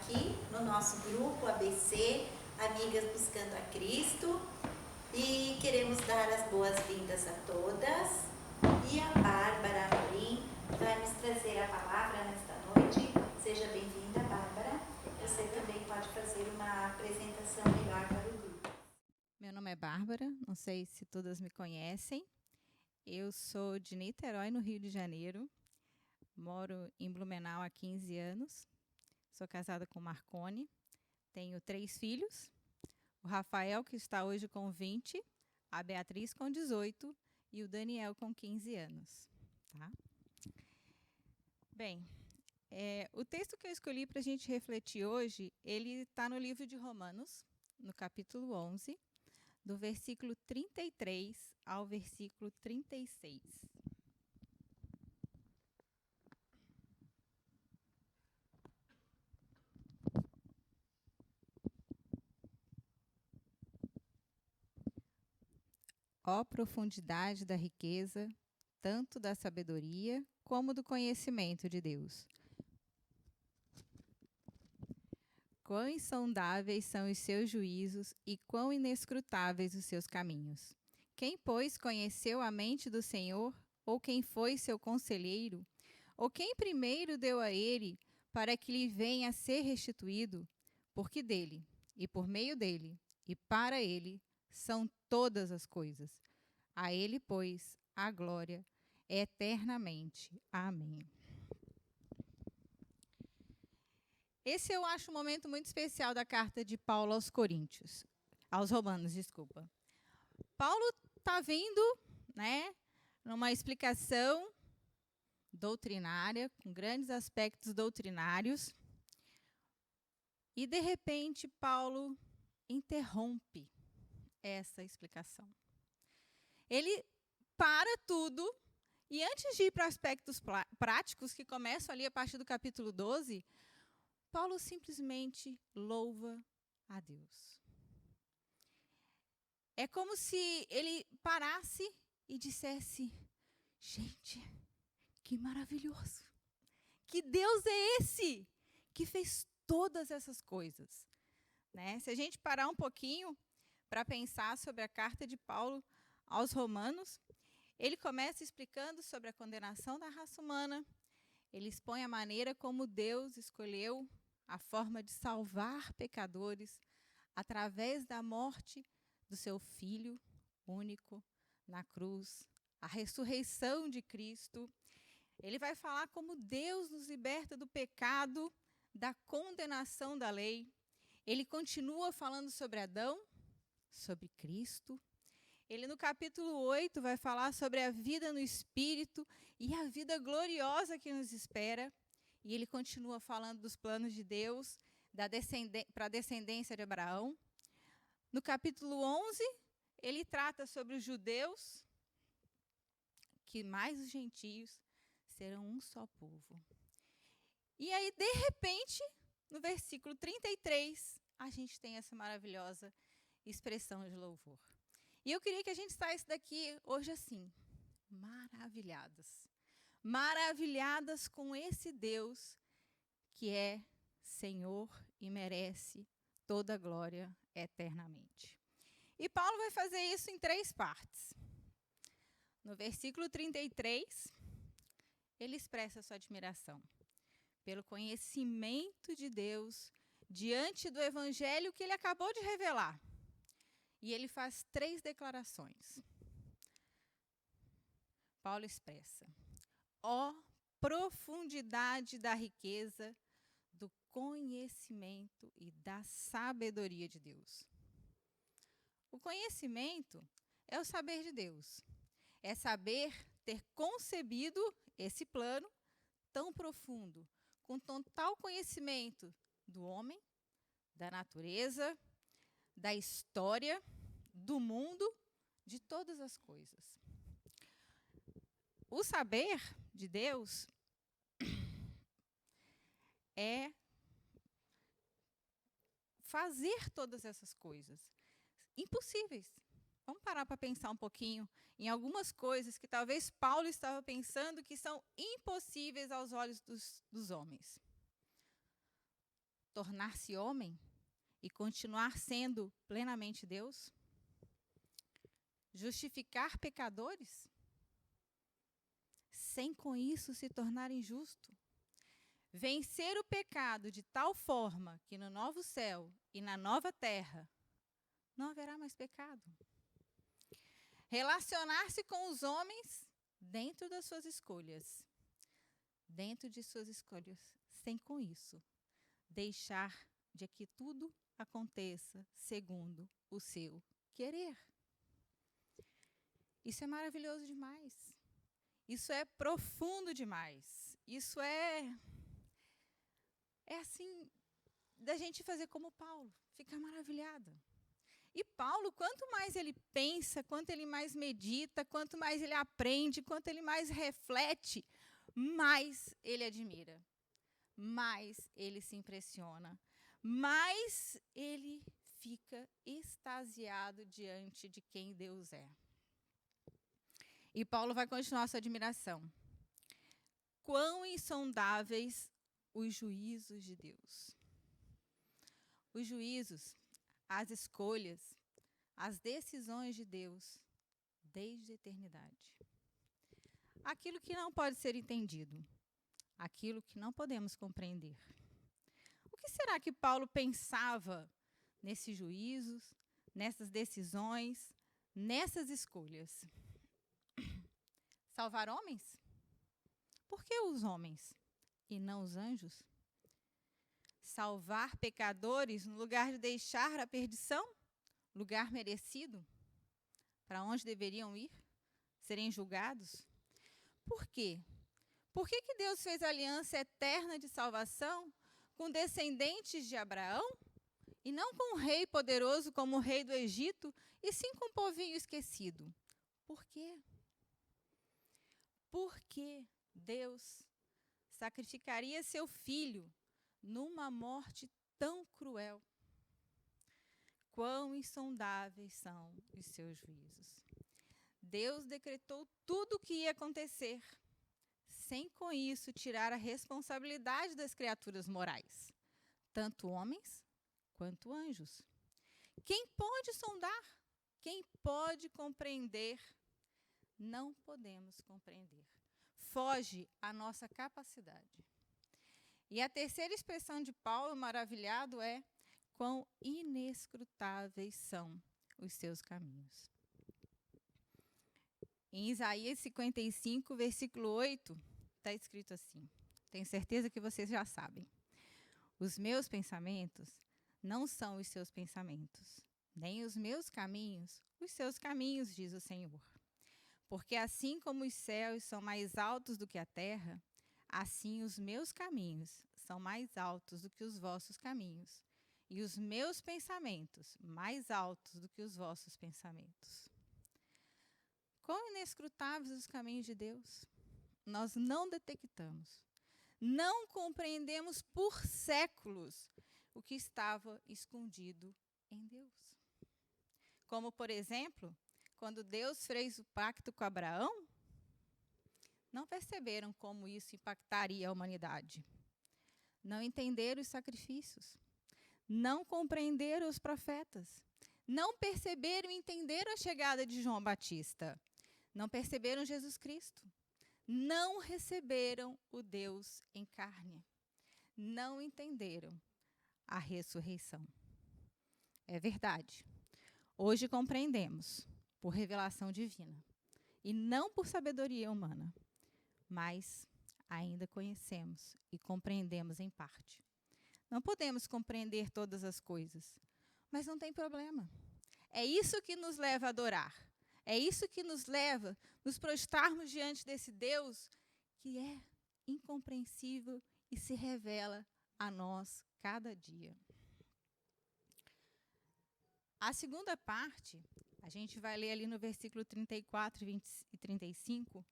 aqui no nosso grupo ABC, Amigas Buscando a Cristo, e queremos dar as boas-vindas a todas. E a Bárbara Amorim vai nos trazer a palavra nesta noite. Seja bem-vinda, Bárbara. Você também pode fazer uma apresentação melhor para o grupo. Meu nome é Bárbara, não sei se todas me conhecem. Eu sou de Niterói, no Rio de Janeiro. Moro em Blumenau há 15 anos. Sou casada com Marcone. Tenho 3 filhos. O Rafael, que está hoje com 20, a Beatriz com 18 e o Daniel com 15 anos. Tá? Bem, o texto que eu escolhi para a gente refletir hoje, ele está no livro de Romanos, no capítulo 11, do versículo 33 ao versículo 36. Ó profundidade da riqueza, tanto da sabedoria como do conhecimento de Deus. Quão insondáveis são os seus juízos e quão inescrutáveis os seus caminhos. Quem, pois, conheceu a mente do Senhor? Ou quem foi seu conselheiro? Ou quem primeiro deu a ele para que lhe venha a ser restituído? Porque dele, e por meio dele, e para ele, são todas as coisas. A ele, pois, a glória eternamente. Amém. Esse eu acho um momento muito especial da carta de Paulo aos Romanos, desculpa. Paulo está vindo, numa explicação doutrinária, com grandes aspectos doutrinários, e de repente Paulo interrompe essa explicação. Ele para tudo e antes de ir para aspectos práticos, que começam ali a partir do capítulo 12, Paulo simplesmente louva a Deus. É como se ele parasse e dissesse: gente, que maravilhoso! Que Deus é esse que fez todas essas coisas? Né? Se a gente parar um pouquinho para pensar sobre a carta de Paulo aos Romanos, ele começa explicando sobre a condenação da raça humana. Ele expõe a maneira como Deus escolheu a forma de salvar pecadores através da morte do seu Filho único na cruz, a ressurreição de Cristo. Ele vai falar como Deus nos liberta do pecado, da condenação da lei. Ele continua falando sobre Adão, sobre Cristo. Ele, no capítulo 8, vai falar sobre a vida no Espírito e a vida gloriosa que nos espera. E ele continua falando dos planos de Deus para a descendência de Abraão. No capítulo 11, ele trata sobre os judeus, que mais os gentios serão um só povo. E aí, de repente, no versículo 33, a gente tem essa maravilhosa expressão de louvor. E eu queria que a gente saísse daqui hoje assim, maravilhadas. Maravilhadas com esse Deus que é Senhor e merece toda a glória eternamente. E Paulo vai fazer isso em 3 partes. No versículo 33, ele expressa sua admiração pelo conhecimento de Deus diante do evangelho que ele acabou de revelar. E ele faz 3 declarações. Paulo expressa: ó profundidade da riqueza, do conhecimento e da sabedoria de Deus. O conhecimento é o saber de Deus. É saber ter concebido esse plano tão profundo, com total conhecimento do homem, da natureza, da história, do mundo, de todas as coisas. O saber de Deus é fazer todas essas coisas impossíveis. Vamos parar para pensar um pouquinho em algumas coisas que talvez Paulo estava pensando que são impossíveis aos olhos dos homens. tornar-se homem e continuar sendo plenamente Deus? Justificar pecadores, sem com isso se tornar injusto? Vencer o pecado de tal forma que no novo céu e na nova terra não haverá mais pecado? Relacionar-se com os homens dentro das suas escolhas, sem com isso deixar de que tudo aconteça segundo o seu querer. Isso é maravilhoso demais. Isso é profundo demais. Isso é assim, da gente fazer como Paulo, ficar maravilhada. E Paulo, quanto mais ele pensa, quanto ele mais medita, quanto mais ele aprende, quanto ele mais reflete, mais ele admira, mais ele se impressiona, mais ele fica extasiado diante de quem Deus é. E Paulo vai continuar sua admiração. Quão insondáveis os juízos de Deus. Os juízos, as escolhas, as decisões de Deus desde a eternidade. Aquilo que não pode ser entendido, aquilo que não podemos compreender. O que será que Paulo pensava nesses juízos, nessas decisões, nessas escolhas? Salvar homens? Por que os homens e não os anjos? Salvar pecadores no lugar de deixar a perdição, lugar merecido, para onde deveriam ir, serem julgados? Por quê? Por que Deus fez aliança eterna de salvação com descendentes de Abraão e não com um rei poderoso como o rei do Egito, e sim com um povinho esquecido? Por quê? Por que Deus sacrificaria seu filho numa morte tão cruel? Quão insondáveis são os seus juízos. Deus decretou tudo o que ia acontecer, sem com isso tirar a responsabilidade das criaturas morais, tanto homens quanto anjos. Quem pode sondar? Quem pode compreender? Não podemos compreender. Foge à nossa capacidade. E a terceira expressão de Paulo, maravilhado, é: quão inescrutáveis são os seus caminhos. Em Isaías 55, versículo 8, está escrito assim. Tenho certeza que vocês já sabem. Os meus pensamentos não são os seus pensamentos, nem os meus caminhos, os seus caminhos, diz o Senhor. Porque assim como os céus são mais altos do que a terra, assim os meus caminhos são mais altos do que os vossos caminhos, e os meus pensamentos mais altos do que os vossos pensamentos. Quão inescrutáveis os caminhos de Deus! Nós não detectamos, não compreendemos por séculos o que estava escondido em Deus. Como, por exemplo, quando Deus fez o pacto com Abraão, não perceberam como isso impactaria a humanidade. Não entenderam os sacrifícios. Não compreenderam os profetas. Não perceberam e entenderam a chegada de João Batista. Não perceberam Jesus Cristo. Não receberam o Deus em carne. Não entenderam a ressurreição. É verdade. Hoje compreendemos por revelação divina e não por sabedoria humana, mas ainda conhecemos e compreendemos em parte. Não podemos compreender todas as coisas, mas não tem problema. É isso que nos leva a adorar. É isso que nos leva a nos prostrarmos diante desse Deus que é incompreensível e se revela a nós cada dia. A segunda parte, a gente vai ler ali no versículo 34 e 35,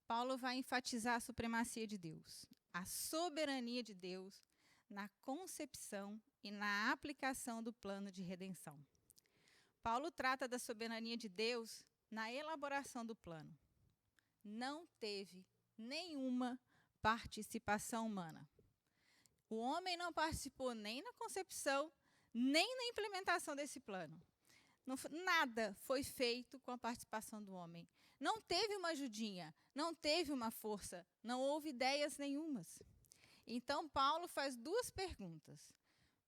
Paulo vai enfatizar a supremacia de Deus, a soberania de Deus na concepção e na aplicação do plano de redenção. Paulo trata da soberania de Deus na elaboração do plano. Não teve nenhuma participação humana. O homem não participou nem na concepção, nem na implementação desse plano. Nada foi feito com a participação do homem. Não teve uma ajudinha, não teve uma força, não houve ideias nenhumas. Então, Paulo faz duas perguntas,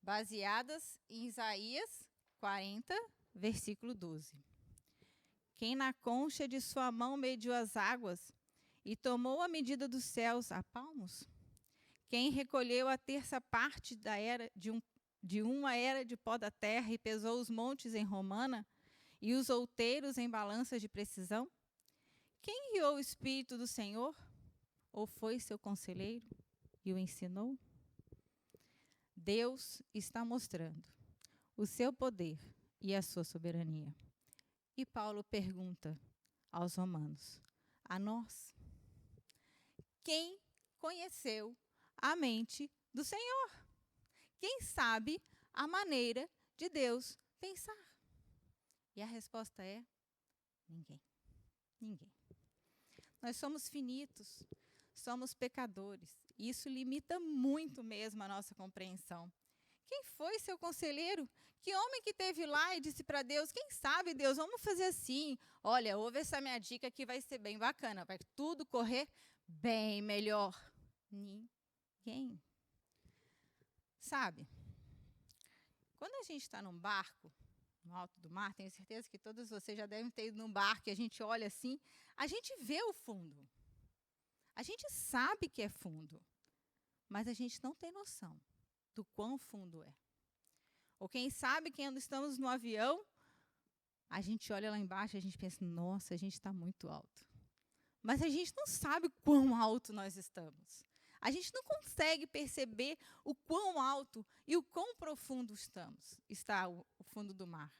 baseadas em Isaías 40, versículo 12. Quem na concha de sua mão mediu as águas e tomou a medida dos céus a palmos? Quem recolheu a terça parte da era de uma era de pó da terra e pesou os montes em romana e os outeiros em balanças de precisão? Quem guiou o Espírito do Senhor? Ou foi seu conselheiro e o ensinou? Deus está mostrando o seu poder e a sua soberania. E Paulo pergunta aos romanos, a nós, quem conheceu a mente do Senhor? Quem sabe a maneira de Deus pensar? E a resposta é: ninguém. Ninguém. Nós somos finitos, somos pecadores. E isso limita muito mesmo a nossa compreensão. Quem foi seu conselheiro? Que homem que esteve lá e disse para Deus, quem sabe, Deus, vamos fazer assim. Olha, ouve essa minha dica que vai ser bem bacana. Vai tudo correr bem melhor. Ninguém. Sabe, quando a gente está num barco, no alto do mar, tenho certeza que todos vocês já devem ter ido num barco e a gente olha assim, a gente vê o fundo. A gente sabe que é fundo, mas a gente não tem noção do quão fundo é. Ou quem sabe, quando estamos no avião, a gente olha lá embaixo e a gente pensa, nossa, a gente está muito alto. Mas a gente não sabe quão alto nós estamos. A gente não consegue perceber o quão alto e o quão profundo está o fundo do mar.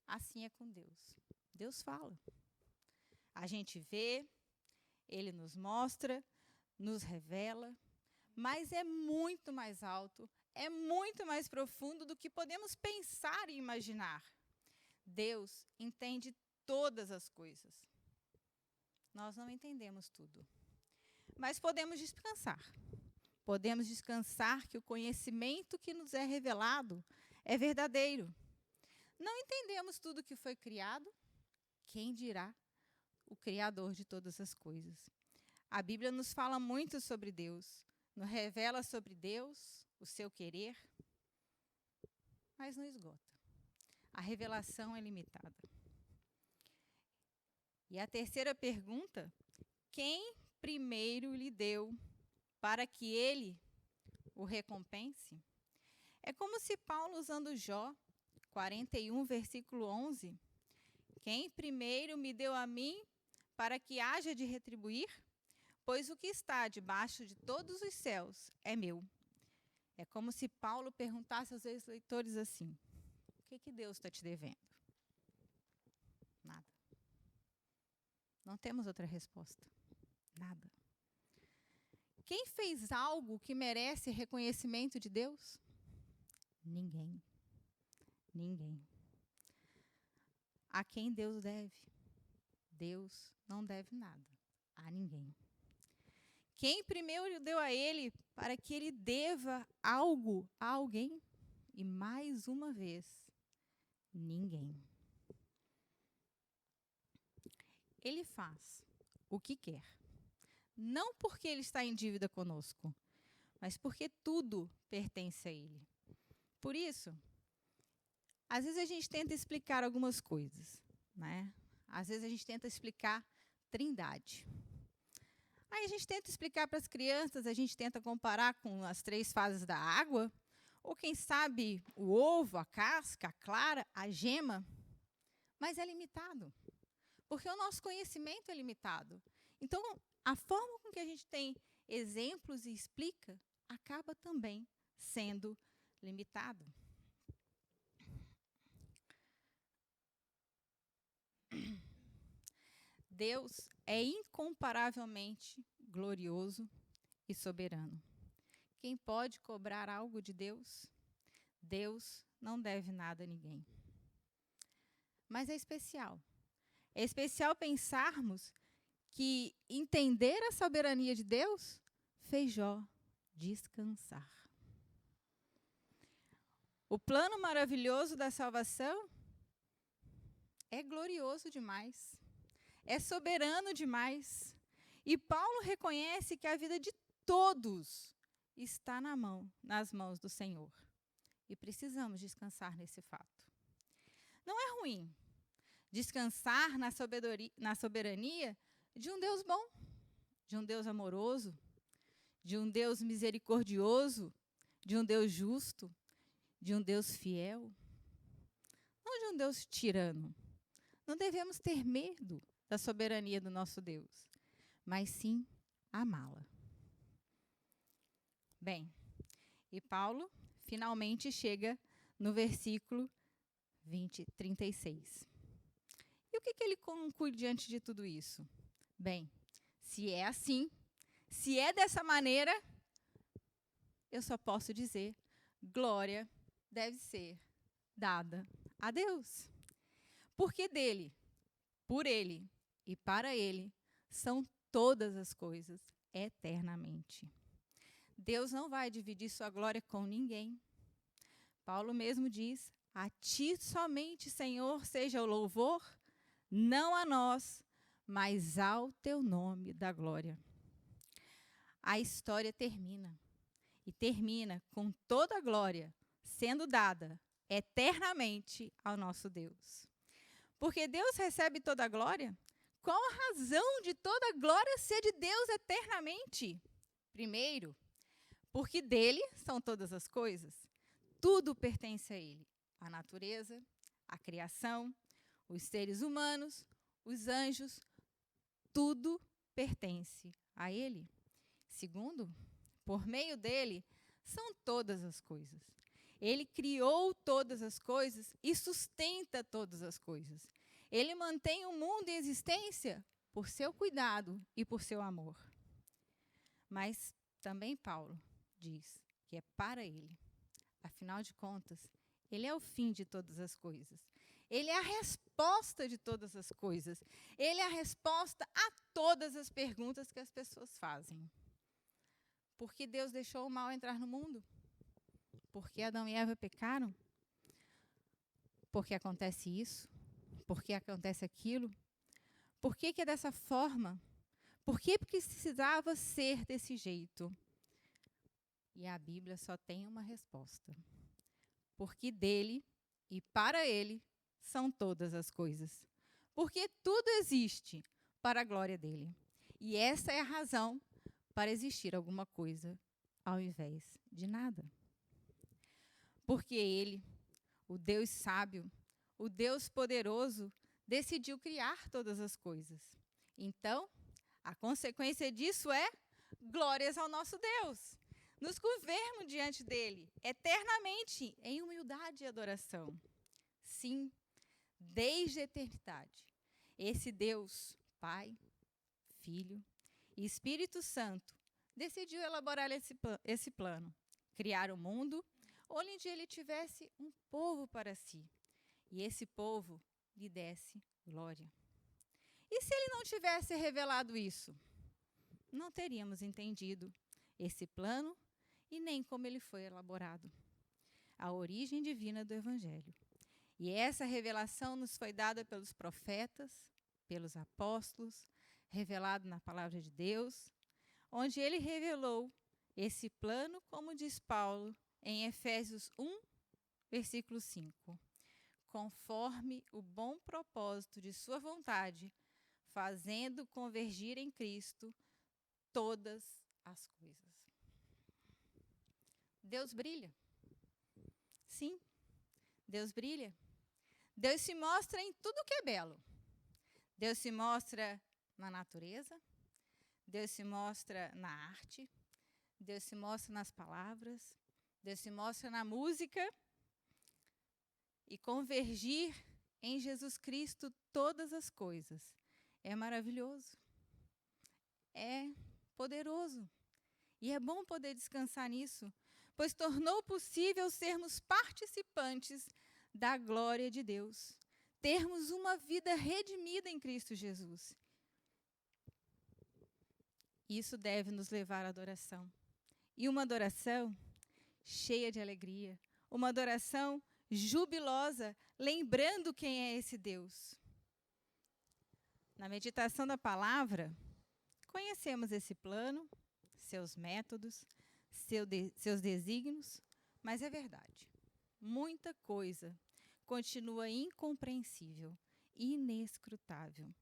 Assim é com Deus. Deus fala. A gente vê, Ele nos mostra, nos revela, mas é muito mais alto, é muito mais profundo do que podemos pensar e imaginar. Deus entende todas as coisas. Nós não entendemos tudo. Mas podemos descansar. Podemos descansar que o conhecimento que nos é revelado é verdadeiro. Não entendemos tudo que foi criado, quem dirá o Criador de todas as coisas? A Bíblia nos fala muito sobre Deus, nos revela sobre Deus, o seu querer, mas não esgota. A revelação é limitada. E a terceira pergunta, quem primeiro lhe deu para que ele o recompense? É como se Paulo, usando Jó 41, versículo 11, quem primeiro me deu a mim para que haja de retribuir? Pois o que está debaixo de todos os céus é meu. É como se Paulo perguntasse aos seus leitores assim, o que Deus está te devendo? Nada. Não temos outra resposta. Nada. Quem fez algo que merece reconhecimento de Deus? Ninguém. Ninguém. A quem Deus deve? Deus não deve nada a ninguém. Quem primeiro deu a ele para que ele deva algo a alguém? E mais uma vez, ninguém. Ele faz o que quer. Não porque ele está em dívida conosco, mas porque tudo pertence a ele. Por isso, às vezes a gente tenta explicar algumas coisas, né? Às vezes a gente tenta explicar Trindade. Aí a gente tenta explicar para as crianças, a gente tenta comparar com as 3 fases da água, ou quem sabe o ovo, a casca, a clara, a gema, mas é limitado, porque o nosso conhecimento é limitado. Então, a forma com que a gente tem exemplos e explica acaba também sendo limitado. Deus é incomparavelmente glorioso e soberano. Quem pode cobrar algo de Deus? Deus não deve nada a ninguém. Mas é especial. É especial pensarmos que entender a soberania de Deus fez Jó descansar. O plano maravilhoso da salvação é glorioso demais, é soberano demais. E Paulo reconhece que a vida de todos está nas mãos do Senhor. E precisamos descansar nesse fato. Não é ruim descansar na soberania de um Deus bom, de um Deus amoroso, de um Deus misericordioso, de um Deus justo, de um Deus fiel, não de um Deus tirano. Não devemos ter medo da soberania do nosso Deus, mas sim amá-la. Bem, e Paulo finalmente chega no versículo 36. E o que ele conclui diante de tudo isso? Bem, se é assim, se é dessa maneira, eu só posso dizer, glória deve ser dada a Deus. Porque dele, por ele e para ele são todas as coisas eternamente. Deus não vai dividir sua glória com ninguém. Paulo mesmo diz, a ti somente, Senhor, seja o louvor, não a nós, mas ao teu nome da glória. A história termina. E termina com toda a glória sendo dada eternamente ao nosso Deus. Porque Deus recebe toda a glória? Qual a razão de toda a glória ser de Deus eternamente? Primeiro, porque dele são todas as coisas. Tudo pertence a ele. A natureza, a criação, os seres humanos, os anjos, tudo pertence a ele. Segundo, por meio dele são todas as coisas. Ele criou todas as coisas e sustenta todas as coisas. Ele mantém o mundo em existência por seu cuidado e por seu amor. Mas também Paulo diz que é para ele. Afinal de contas, ele é o fim de todas as coisas. Ele é a resposta de todas as coisas. Ele é a resposta a todas as perguntas que as pessoas fazem. Por que Deus deixou o mal entrar no mundo? Por que Adão e Eva pecaram? Por que acontece isso? Por que acontece aquilo? Por que é dessa forma? Por que precisava ser desse jeito? E a Bíblia só tem uma resposta. Porque dele e para ele são todas as coisas. Porque tudo existe para a glória dele. E essa é a razão para existir alguma coisa ao invés de nada. Porque ele, o Deus sábio, o Deus poderoso, decidiu criar todas as coisas. Então, a consequência disso é glórias ao nosso Deus. Nos curvarmos diante dele, eternamente, em humildade e adoração. Sim, desde a eternidade. Esse Deus, Pai, Filho e Espírito Santo, decidiu elaborar esse plano. Criar o mundo, onde ele tivesse um povo para si. E esse povo lhe desse glória. E se ele não tivesse revelado isso? Não teríamos entendido esse plano e nem como ele foi elaborado. A origem divina do Evangelho. E essa revelação nos foi dada pelos profetas, pelos apóstolos, revelado na palavra de Deus, onde ele revelou esse plano, como diz Paulo, em Efésios 1, versículo 5. Conforme o bom propósito de sua vontade, fazendo convergir em Cristo todas as coisas. Deus brilha. Sim, Deus brilha. Deus se mostra em tudo que é belo. Deus se mostra na natureza, Deus se mostra na arte, Deus se mostra nas palavras, Deus se mostra na música. E convergir em Jesus Cristo todas as coisas é maravilhoso, é poderoso. E é bom poder descansar nisso, pois tornou possível sermos participantes da glória de Deus, termos uma vida redimida em Cristo Jesus. Isso deve nos levar à adoração. e uma adoração cheia de alegria, uma adoração jubilosa, lembrando quem é esse Deus. Na meditação da palavra, conhecemos esse plano, seus métodos, seus desígnios, mas é verdade, muita coisa continua incompreensível, inescrutável.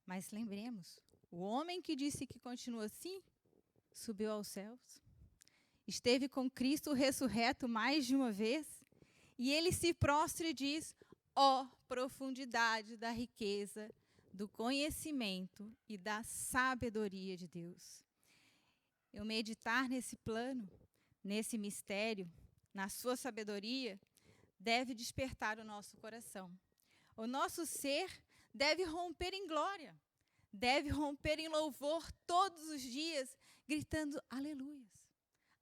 Mas lembremos, o homem que disse que continua assim, subiu aos céus, esteve com Cristo ressurreto mais de uma vez, e ele se prostra e diz: ó profundidade da riqueza, do conhecimento e da sabedoria de Deus. Eu meditar nesse plano, nesse mistério, na sua sabedoria, deve despertar o nosso coração. O nosso ser deve romper em glória, deve romper em louvor todos os dias, gritando aleluias,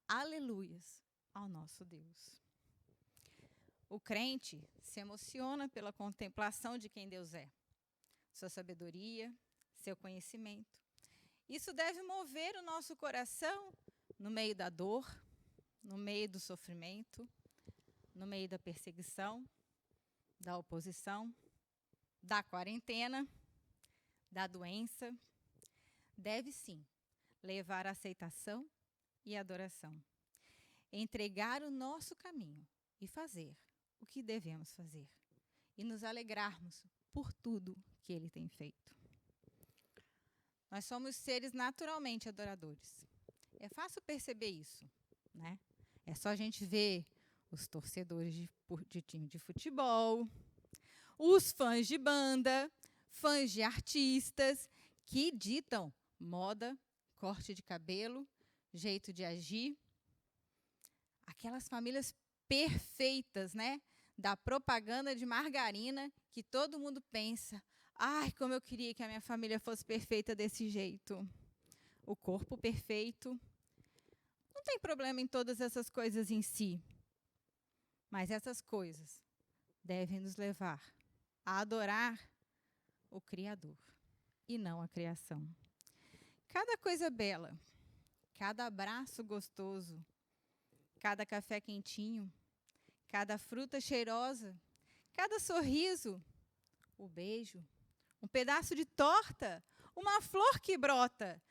aleluias ao nosso Deus. O crente se emociona pela contemplação de quem Deus é, sua sabedoria, seu conhecimento. Isso deve mover o nosso coração no meio da dor, no meio do sofrimento, no meio da perseguição, da oposição, da quarentena, da doença. Deve sim levar a aceitação e adoração. Entregar o nosso caminho e fazer o que devemos fazer. E nos alegrarmos por tudo que Ele tem feito. Nós somos seres naturalmente adoradores. É fácil perceber isso, né? É só a gente ver os torcedores de time de futebol, os fãs de banda, fãs de artistas que ditam moda, corte de cabelo, jeito de agir. Aquelas famílias perfeitas, né? Da propaganda de margarina que todo mundo pensa: ai, como eu queria que a minha família fosse perfeita desse jeito. O corpo perfeito. Não tem problema em todas essas coisas em si. Mas essas coisas devem nos levar a adorar o Criador e não a criação. Cada coisa bela, cada abraço gostoso, cada café quentinho, cada fruta cheirosa, cada sorriso, o beijo, um pedaço de torta, uma flor que brota,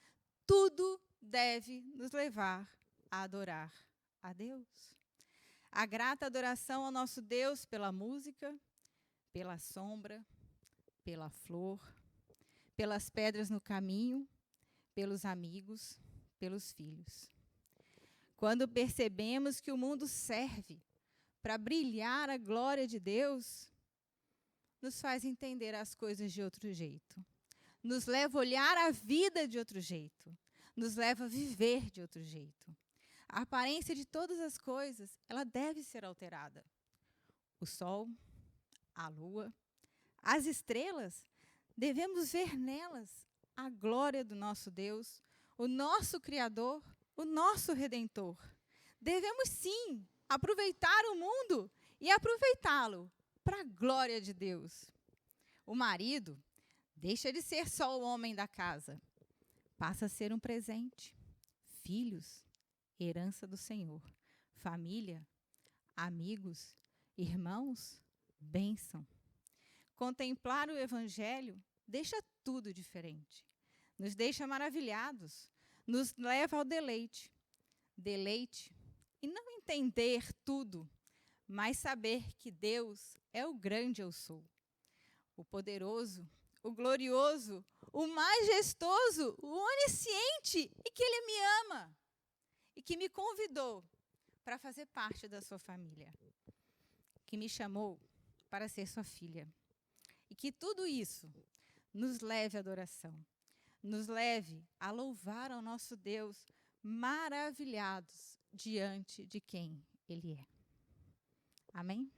tudo deve nos levar a adorar a Deus. A grata adoração ao nosso Deus pela música, pela sombra, pela flor, pelas pedras no caminho, pelos amigos, pelos filhos. Quando percebemos que o mundo serve para brilhar a glória de Deus, nos faz entender as coisas de outro jeito. Nos leva a olhar a vida de outro jeito. Nos leva a viver de outro jeito. A aparência de todas as coisas, ela deve ser alterada. O sol, a lua, as estrelas, devemos ver nelas a glória do nosso Deus, o nosso Criador, o nosso Redentor. Devemos sim aproveitar o mundo e aproveitá-lo para a glória de Deus. O marido deixa de ser só o homem da casa, passa a ser um presente. Filhos, herança do Senhor. Família, amigos, irmãos, bênção. Contemplar o Evangelho deixa tudo diferente. Nos deixa maravilhados, nos leva ao deleite. Deleite e não entender tudo, mas saber que Deus é o grande eu sou, o poderoso, o glorioso, o majestoso, o onisciente, e que Ele me ama e que me convidou para fazer parte da sua família, que me chamou para ser sua filha. E que tudo isso nos leve à adoração, nos leve a louvar ao nosso Deus, maravilhados diante de quem Ele é. Amém?